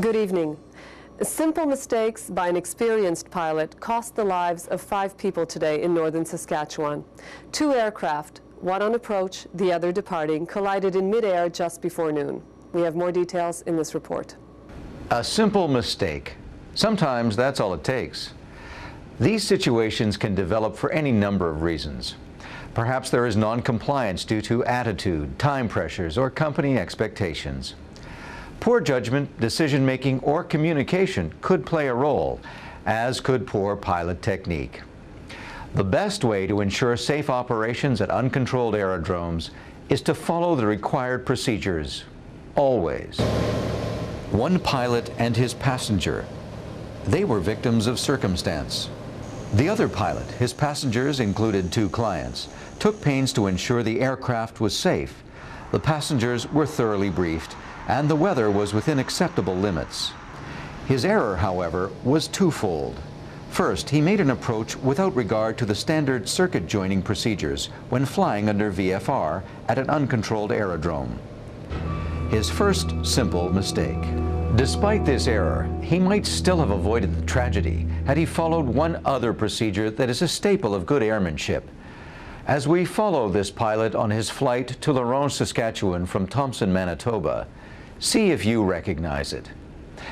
Good evening. Simple mistakes by an experienced pilot cost the lives of 5 people today in northern Saskatchewan. 2 aircraft, one on approach, the other departing, collided in midair just before noon. We have more details in this report. A simple mistake. Sometimes that's all it takes. These situations can develop for any number of reasons. Perhaps there is non-compliance due to attitude, time pressures, or company expectations. Poor judgment, decision-making, or communication could play a role, as could poor pilot technique. The best way to ensure safe operations at uncontrolled aerodromes is to follow the required procedures, always. One pilot and his passenger. They were victims of circumstance. The other pilot, his passengers included 2 clients, took pains to ensure the aircraft was safe. The passengers were thoroughly briefed, and the weather was within acceptable limits. His error, however, was twofold. First, he made an approach without regard to the standard circuit joining procedures when flying under VFR at an uncontrolled aerodrome. His first simple mistake. Despite this error, he might still have avoided the tragedy had he followed one other procedure that is a staple of good airmanship. As we follow this pilot on his flight to Lawrence, Saskatchewan from Thompson, Manitoba, see if you recognize it.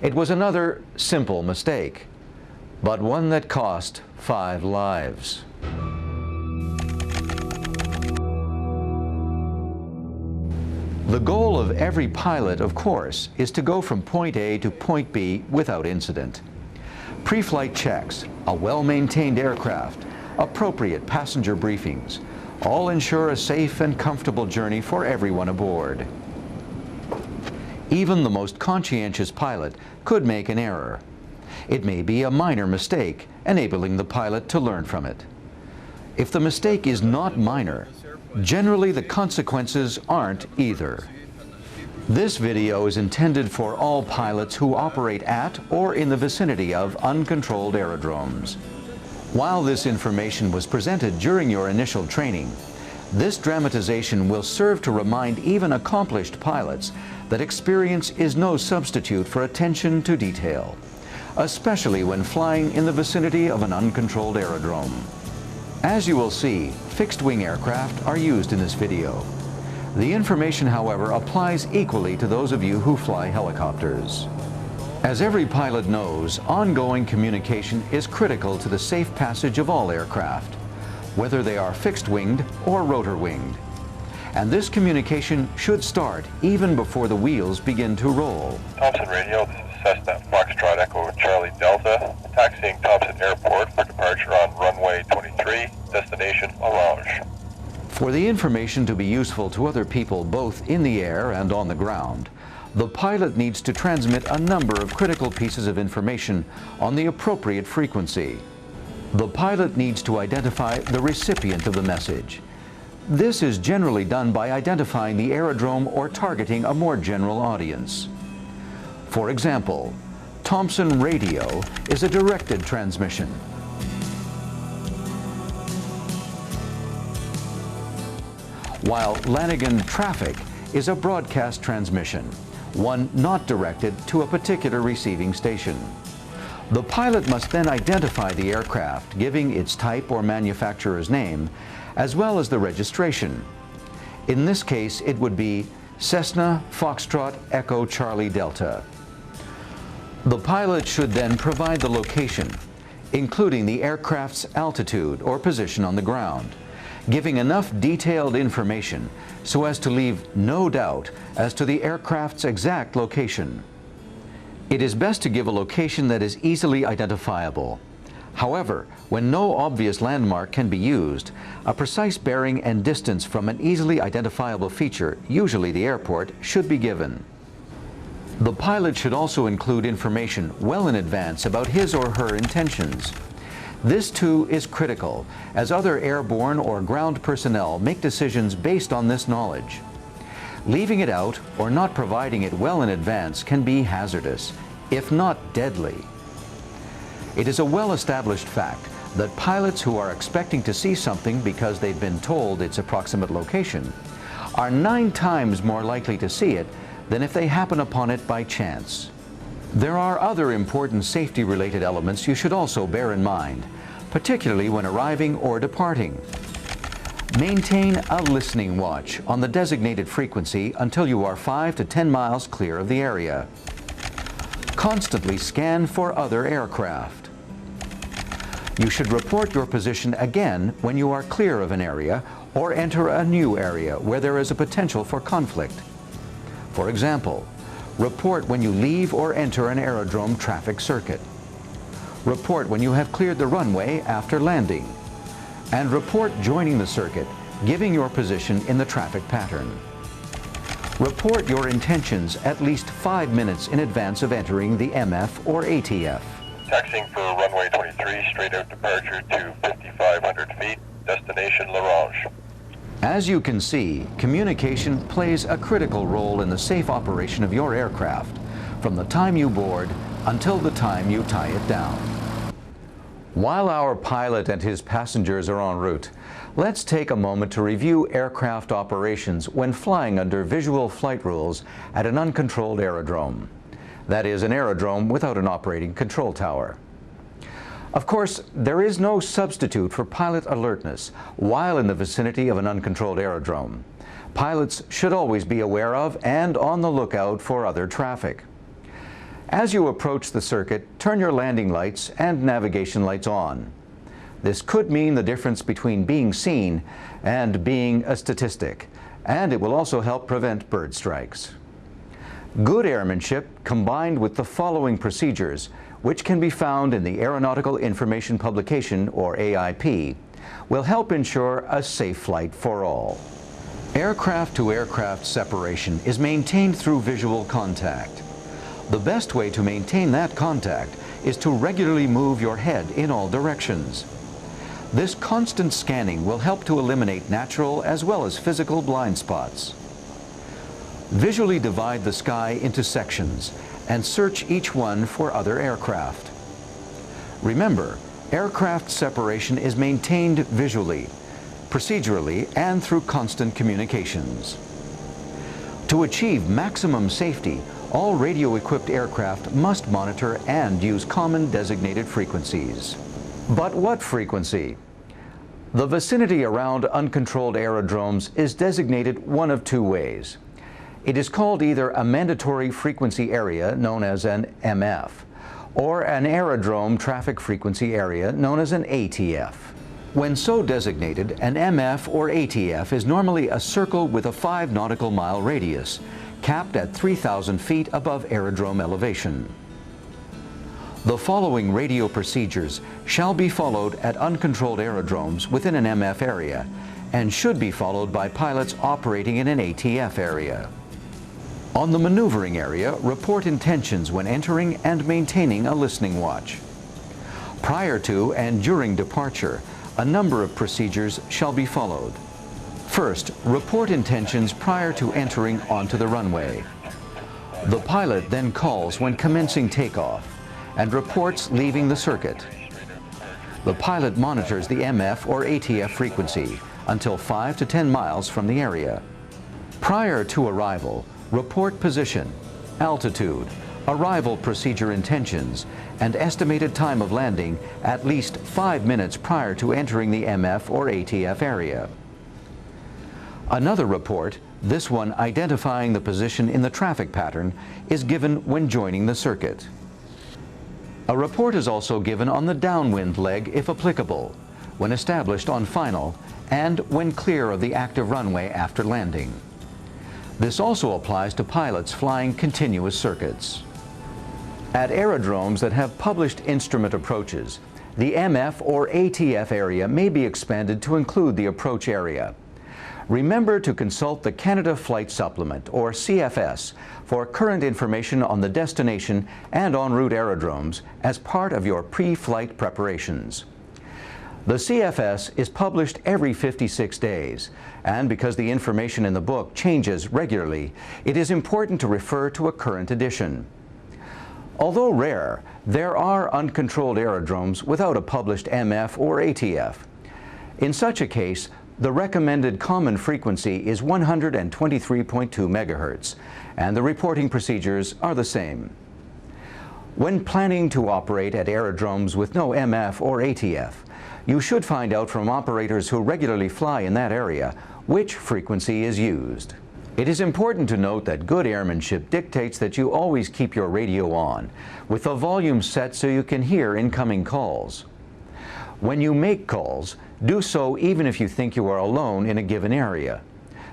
It was another simple mistake, but one that cost 5 lives. The goal of every pilot, of course, is to go from point A to point B without incident. Pre-flight checks, a well-maintained aircraft, appropriate passenger briefings, all ensure a safe and comfortable journey for everyone aboard. Even the most conscientious pilot could make an error. It may be a minor mistake, enabling the pilot to learn from it. If the mistake is not minor, generally the consequences aren't either. This video is intended for all pilots who operate at or in the vicinity of uncontrolled aerodromes. While this information was presented during your initial training, this dramatization will serve to remind even accomplished pilots that experience is no substitute for attention to detail, especially when flying in the vicinity of an uncontrolled aerodrome. As you will see, fixed-wing aircraft are used in this video. The information, however, applies equally to those of you who fly helicopters. As every pilot knows, ongoing communication is critical to the safe passage of all aircraft, whether they are fixed-winged or rotor-winged. And this communication should start even before the wheels begin to roll. Thompson Radio, this is Cessna Foxtrot Echo Charlie Delta, taxiing Thompson Airport for departure on runway 23, destination Orange. For the information to be useful to other people both in the air and on the ground, the pilot needs to transmit a number of critical pieces of information on the appropriate frequency. The pilot needs to identify the recipient of the message. This is generally done by identifying the aerodrome or targeting a more general audience. For example, Thompson Radio is a directed transmission. While Lanigan Traffic is a broadcast transmission, one not directed to a particular receiving station. The pilot must then identify the aircraft, giving its type or manufacturer's name, as well as the registration. In this case, it would be Cessna Foxtrot Echo Charlie Delta. The pilot should then provide the location, including the aircraft's altitude or position on the ground, giving enough detailed information so as to leave no doubt as to the aircraft's exact location. It is best to give a location that is easily identifiable. However, when no obvious landmark can be used, a precise bearing and distance from an easily identifiable feature, usually the airport, should be given. The pilot should also include information well in advance about his or her intentions. This too is critical, as other airborne or ground personnel make decisions based on this knowledge. Leaving it out or not providing it well in advance can be hazardous, if not deadly. It is a well-established fact that pilots who are expecting to see something because they've been told its approximate location are 9 times more likely to see it than if they happen upon it by chance. There are other important safety-related elements you should also bear in mind, particularly when arriving or departing. Maintain a listening watch on the designated frequency until you are 5 to 10 miles clear of the area. Constantly scan for other aircraft. You should report your position again when you are clear of an area or enter a new area where there is a potential for conflict. For example, report when you leave or enter an aerodrome traffic circuit. Report when you have cleared the runway after landing. And report joining the circuit, giving your position in the traffic pattern. Report your intentions at least 5 minutes in advance of entering the MF or ATF. Taxiing for runway 23, straight out departure to 5,500 feet, destination L'Orange. As you can see, communication plays a critical role in the safe operation of your aircraft, from the time you board until the time you tie it down. While our pilot and his passengers are en route, let's take a moment to review aircraft operations when flying under visual flight rules at an uncontrolled aerodrome. That is, an aerodrome without an operating control tower. Of course, there is no substitute for pilot alertness while in the vicinity of an uncontrolled aerodrome. Pilots should always be aware of and on the lookout for other traffic. As you approach the circuit, turn your landing lights and navigation lights on. This could mean the difference between being seen and being a statistic, and it will also help prevent bird strikes. Good airmanship, combined with the following procedures, which can be found in the Aeronautical Information Publication, or AIP, will help ensure a safe flight for all. Aircraft-to-aircraft separation is maintained through visual contact. The best way to maintain that contact is to regularly move your head in all directions. This constant scanning will help to eliminate natural as well as physical blind spots. Visually divide the sky into sections and search each one for other aircraft. Remember, aircraft separation is maintained visually, procedurally, and through constant communications. To achieve maximum safety, all radio-equipped aircraft must monitor and use common designated frequencies. But what frequency? The vicinity around uncontrolled aerodromes is designated one of two ways. It is called either a mandatory frequency area, known as an MF, or an aerodrome traffic frequency area, known as an ATF. When so designated, an MF or ATF is normally a circle with a 5 nautical mile radius, capped at 3,000 feet above aerodrome elevation. The following radio procedures shall be followed at uncontrolled aerodromes within an MF area and should be followed by pilots operating in an ATF area. On the maneuvering area, report intentions when entering and maintaining a listening watch. Prior to and during departure, a number of procedures shall be followed. First, report intentions prior to entering onto the runway. The pilot then calls when commencing takeoff and reports leaving the circuit. The pilot monitors the MF or ATF frequency until 5 to 10 miles from the area. Prior to arrival, report position, altitude, arrival procedure intentions, and estimated time of landing at least 5 minutes prior to entering the MF or ATF area. Another report, this one identifying the position in the traffic pattern, is given when joining the circuit. A report is also given on the downwind leg if applicable, when established on final, and when clear of the active runway after landing. This also applies to pilots flying continuous circuits. At aerodromes that have published instrument approaches, the MF or ATF area may be expanded to include the approach area. Remember to consult the Canada Flight Supplement, or CFS, for current information on the destination and en route aerodromes as part of your pre-flight preparations. The CFS is published every 56 days, and because the information in the book changes regularly, it is important to refer to a current edition. Although rare, there are uncontrolled aerodromes without a published MF or ATF. In such a case, the recommended common frequency is 123.2 megahertz, and the reporting procedures are the same. When planning to operate at aerodromes with no MF or ATF, you should find out from operators who regularly fly in that area which frequency is used. It is important to note that good airmanship dictates that you always keep your radio on, with the volume set so you can hear incoming calls. When you make calls, do so even if you think you are alone in a given area.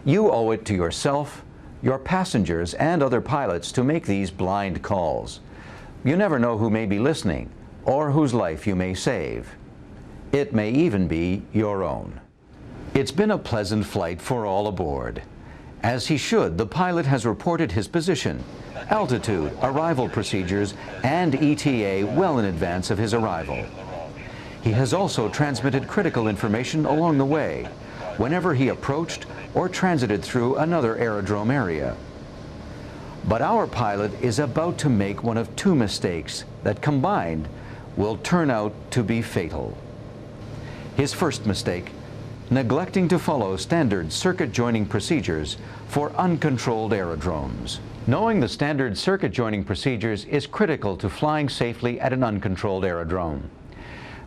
You owe it to yourself, your passengers, and other pilots to make these blind calls. You never know who may be listening or whose life you may save. It may even be your own. It's been a pleasant flight for all aboard. As he should, the pilot has reported his position, altitude, arrival procedures, and ETA well in advance of his arrival. He has also transmitted critical information along the way, whenever he approached or transited through another aerodrome area. But our pilot is about to make one of two mistakes that combined will turn out to be fatal. His first mistake, neglecting to follow standard circuit joining procedures for uncontrolled aerodromes. Knowing the standard circuit joining procedures is critical to flying safely at an uncontrolled aerodrome.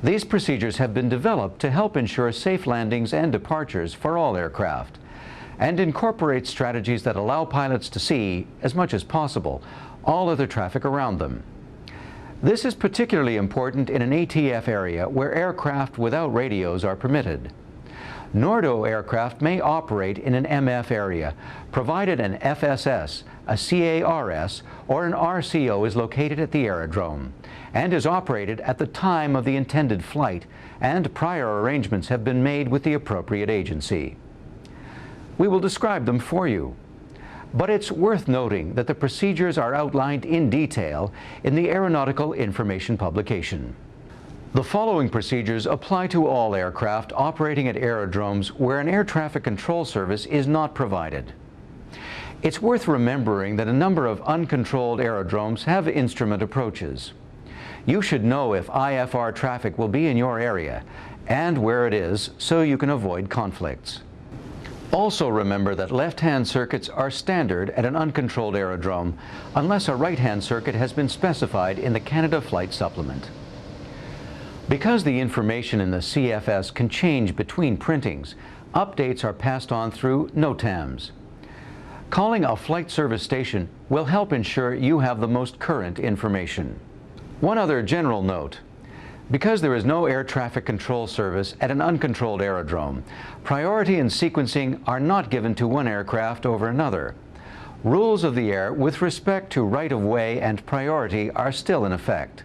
These procedures have been developed to help ensure safe landings and departures for all aircraft, and incorporate strategies that allow pilots to see, as much as possible, all other traffic around them. This is particularly important in an ATF area where aircraft without radios are permitted. Nordo aircraft may operate in an MF area, provided an FSS, a CARS, or an RCO is located at the aerodrome, and is operated at the time of the intended flight, and prior arrangements have been made with the appropriate agency. We will describe them for you. But it's worth noting that the procedures are outlined in detail in the Aeronautical Information publication. The following procedures apply to all aircraft operating at aerodromes where an air traffic control service is not provided. It's worth remembering that a number of uncontrolled aerodromes have instrument approaches. You should know if IFR traffic will be in your area and where it is so you can avoid conflicts. Also remember that left-hand circuits are standard at an uncontrolled aerodrome unless a right-hand circuit has been specified in the Canada Flight Supplement. Because the information in the CFS can change between printings, updates are passed on through NOTAMs. Calling a flight service station will help ensure you have the most current information. One other general note. Because there is no air traffic control service at an uncontrolled aerodrome, priority and sequencing are not given to one aircraft over another. Rules of the air with respect to right-of-way and priority are still in effect.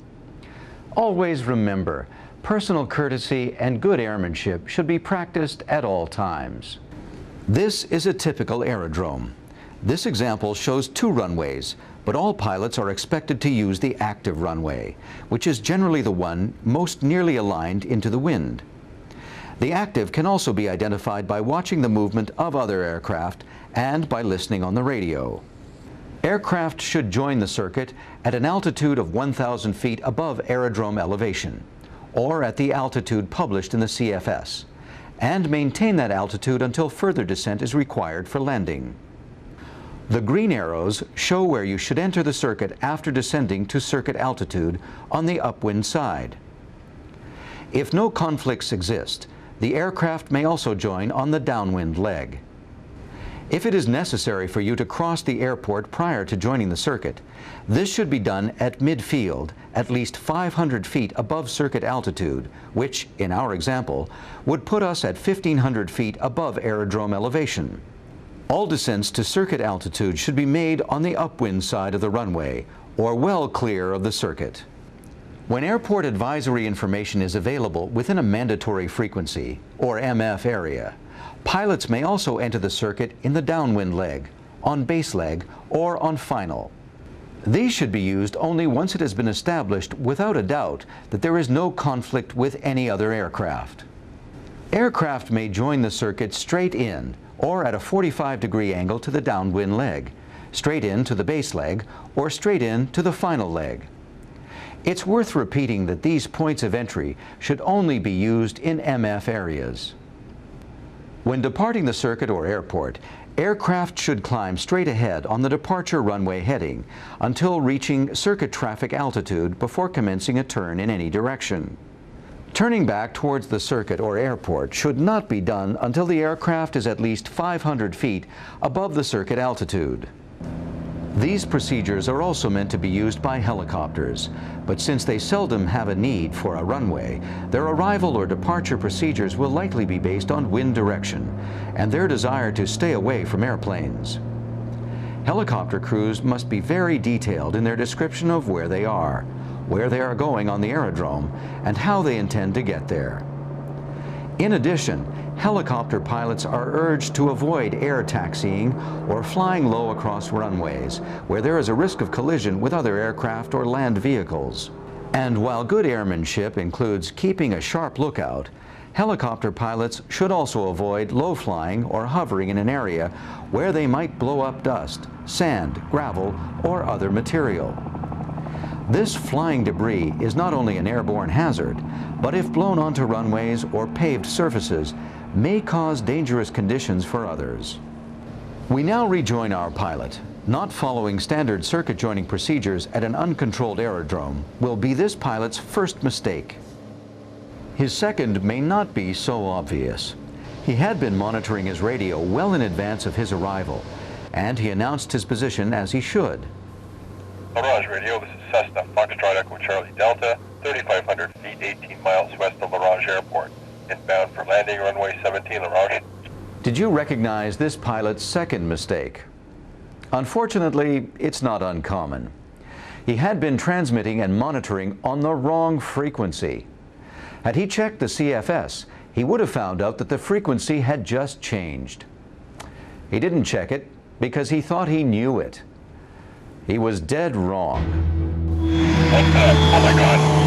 Always remember, personal courtesy and good airmanship should be practiced at all times. This is a typical aerodrome. This example shows two runways, but all pilots are expected to use the active runway, which is generally the one most nearly aligned into the wind. The active can also be identified by watching the movement of other aircraft and by listening on the radio. Aircraft should join the circuit at an altitude of 1,000 feet above aerodrome elevation, or at the altitude published in the CFS, and maintain that altitude until further descent is required for landing. The green arrows show where you should enter the circuit after descending to circuit altitude on the upwind side. If no conflicts exist, the aircraft may also join on the downwind leg. If it is necessary for you to cross the airport prior to joining the circuit, this should be done at midfield, at least 500 feet above circuit altitude, which, in our example, would put us at 1,500 feet above aerodrome elevation. All descents to circuit altitude should be made on the upwind side of the runway, or well clear of the circuit. When airport advisory information is available within a mandatory frequency, or MF area, pilots may also enter the circuit in the downwind leg, on base leg, or on final. These should be used only once it has been established without a doubt that there is no conflict with any other aircraft. Aircraft may join the circuit straight in, or at a 45-degree angle to the downwind leg, straight in to the base leg, or straight in to the final leg. It's worth repeating that these points of entry should only be used in MF areas. When departing the circuit or airport, Aircraft should climb straight ahead on the departure runway heading until reaching circuit traffic altitude before commencing a turn in any direction. Turning back towards the circuit or airport should not be done until the aircraft is at least 500 feet above the circuit altitude. These procedures are also meant to be used by helicopters, but since they seldom have a need for a runway, their arrival or departure procedures will likely be based on wind direction and their desire to stay away from airplanes. Helicopter crews must be very detailed in their description of where they are going on the aerodrome, and how they intend to get there. In addition, helicopter pilots are urged to avoid air taxiing or flying low across runways where there is a risk of collision with other aircraft or land vehicles. And while good airmanship includes keeping a sharp lookout, helicopter pilots should also avoid low flying or hovering in an area where they might blow up dust, sand, gravel, or other material. This flying debris is not only an airborne hazard, but if blown onto runways or paved surfaces, may cause dangerous conditions for others. We now rejoin our pilot. Not following standard circuit joining procedures at an uncontrolled aerodrome will be this pilot's first mistake. His second may not be so obvious. He had been monitoring his radio well in advance of his arrival, and he announced his position as he should. Mirage Radio, this is Cessna Foxtrot Echo Charlie Delta, 3,500 feet, 18 miles west of Mirage Airport, inbound for landing runway 17 Mirage. Did you recognize this pilot's second mistake? Unfortunately, it's not uncommon. He had been transmitting and monitoring on the wrong frequency. Had he checked the CFS, he would have found out that the frequency had just changed. He didn't check it because he thought he knew it. He was dead wrong. What's that? Oh my God.